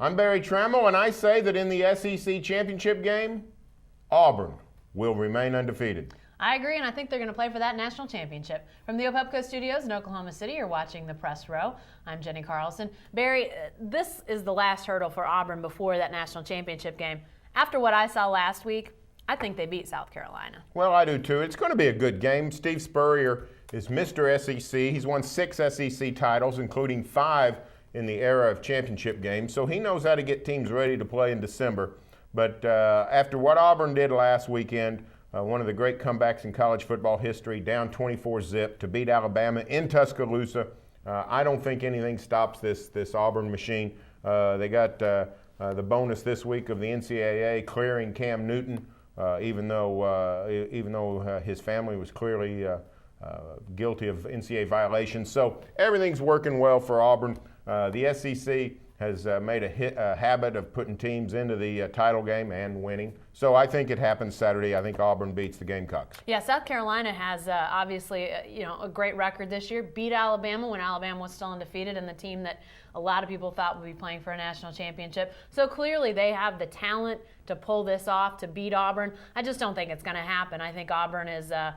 I'm Barry Tramel, and I say that in the SEC championship game, Auburn will remain undefeated. I agree, and I think they're going to play for that national championship. From the Opepco Studios in Oklahoma City, you're watching the Press Row. I'm Jenni Carlson. Barry, this is the last hurdle for Auburn before that national championship game. After what I saw last week, I think they beat South Carolina. Well, I do too. It's going to be a good game. Steve Spurrier is Mr. SEC. He's won 6 SEC titles, including 5 in the era of championship games, so he knows how to get teams ready to play in December. But after what Auburn did last weekend, one of the great comebacks in college football history, down 24-zip to beat Alabama in Tuscaloosa, I don't think anything stops this Auburn machine. They got the bonus this week of the NCAA clearing Cam Newton, even though his family was clearly guilty of NCAA violations. So everything's working well for Auburn. The SEC has made a habit of putting teams into the title game and winning. So I think it happens Saturday. I think Auburn beats the Gamecocks. Yeah, South Carolina has obviously a great record this year. Beat Alabama when Alabama was still undefeated, and the team that a lot of people thought would be playing for a national championship. So clearly they have the talent to pull this off, to beat Auburn. I just don't think it's going to happen. I think Auburn I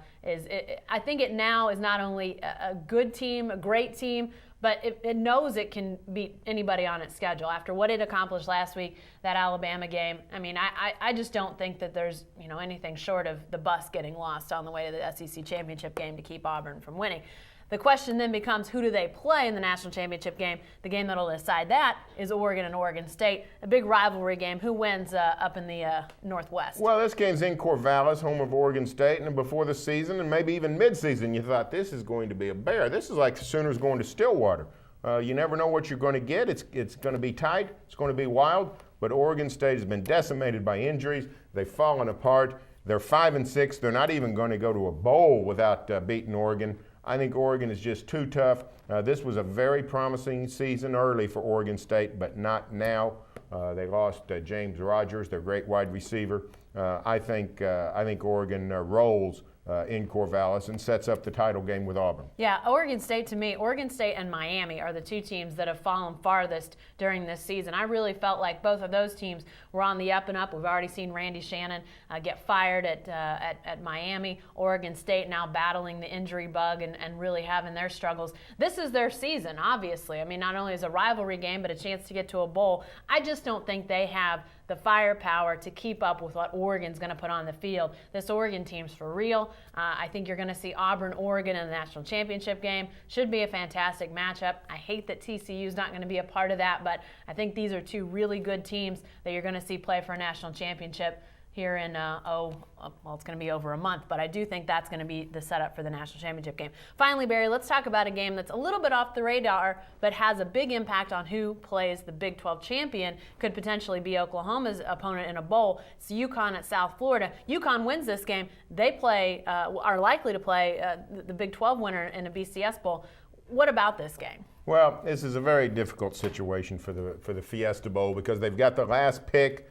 think it now is not only a good team, a great team, but it knows it can beat anybody on its schedule. After what it accomplished last week, that Alabama game, I mean, I just don't think that there's anything short of the bus getting lost on the way to the SEC championship game to keep Auburn from winning. The question then becomes, who do they play in the national championship game? The game that will decide that is Oregon and Oregon State, a big rivalry game. Who wins up in the Northwest? Well, this game's in Corvallis, home of Oregon State, and before the season and maybe even mid-season, you thought this is going to be a bear. This is like the Sooners going to Stillwater. You never know what you're going to get. It's going to be tight. It's going to be wild. But Oregon State has been decimated by injuries. They've fallen apart. They're 5-6. They're not even going to go to a bowl without beating Oregon. I think Oregon is just too tough. This was a very promising season early for Oregon State, but not now. They lost James Rogers, their great wide receiver. I think Oregon rolls in Corvallis and sets up the title game with Auburn. Yeah, Oregon State, to me, Oregon State and Miami are the two teams that have fallen farthest during this season. I really felt like both of those teams were on the up and up. We've already seen Randy Shannon get fired at Miami. Oregon State now battling the injury bug and really having their struggles. This is their season, obviously. I mean, not only is it a rivalry game, but a chance to get to a bowl. I just don't think they have the firepower to keep up with what Oregon's going to put on the field. This Oregon team's for real. I think you're going to see Auburn-Oregon in the national championship game. Should be a fantastic matchup. I hate that TCU's not going to be a part of that, but I think these are two really good teams that you're going to see play for a national championship here in, it's going to be over a month, but I do think that's going to be the setup for the national championship game. Finally, Barry, let's talk about a game that's a little bit off the radar, but has a big impact on who plays the Big 12 champion. Could potentially be Oklahoma's opponent in a bowl. It's UConn at South Florida. UConn wins this game. They are likely to play the Big 12 winner in a BCS bowl. What about this game? Well, this is a very difficult situation for the Fiesta Bowl because they've got the last pick.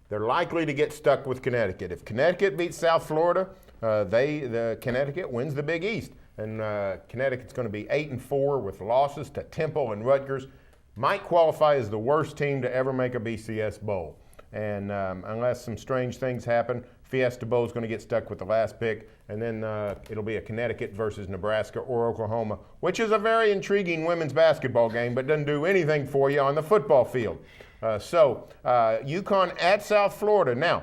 They're likely to get stuck with Connecticut. If Connecticut beats South Florida, Connecticut wins the Big East. And Connecticut's going to be 8-4 with losses to Temple and Rutgers. Might qualify as the worst team to ever make a BCS Bowl. And unless some strange things happen, Fiesta Bowl is going to get stuck with the last pick. And then it'll be a Connecticut versus Nebraska or Oklahoma, which is a very intriguing women's basketball game, but doesn't do anything for you on the football field. UConn at South Florida. Now,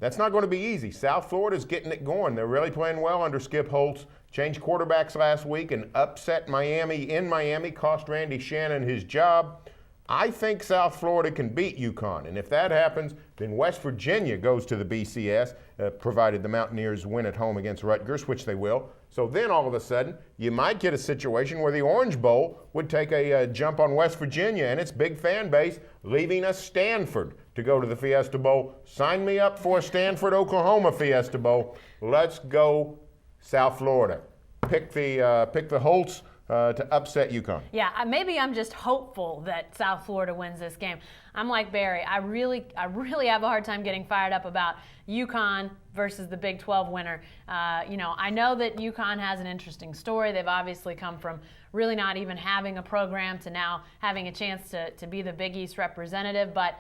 that's not going to be easy. South Florida's getting it going. They're really playing well under Skip Holtz. Changed quarterbacks last week and upset Miami in Miami, cost Randy Shannon his job. I think South Florida can beat UConn, and if that happens, then West Virginia goes to the BCS, provided the Mountaineers win at home against Rutgers, which they will. So then all of a sudden, you might get a situation where the Orange Bowl would take a jump on West Virginia and its big fan base, leaving us Stanford to go to the Fiesta Bowl. Sign me up for a Stanford-Oklahoma Fiesta Bowl. Let's go South Florida. Pick the Holtz to upset UConn. Yeah, maybe I'm just hopeful that South Florida wins this game. I'm like Barry. I really have a hard time getting fired up about UConn versus the Big 12 winner. I know that UConn has an interesting story. They've obviously come from really not even having a program to now having a chance to be the Big East representative, but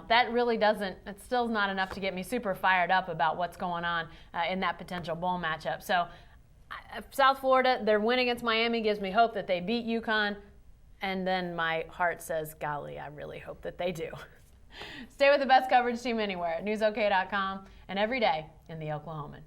that really doesn't, it's still not enough to get me super fired up about what's going on in that potential bowl matchup. So South Florida, their win against Miami gives me hope that they beat UConn, and then my heart says, golly, I really hope that they do. Stay with the best coverage team anywhere at newsok.com and every day in the Oklahoman.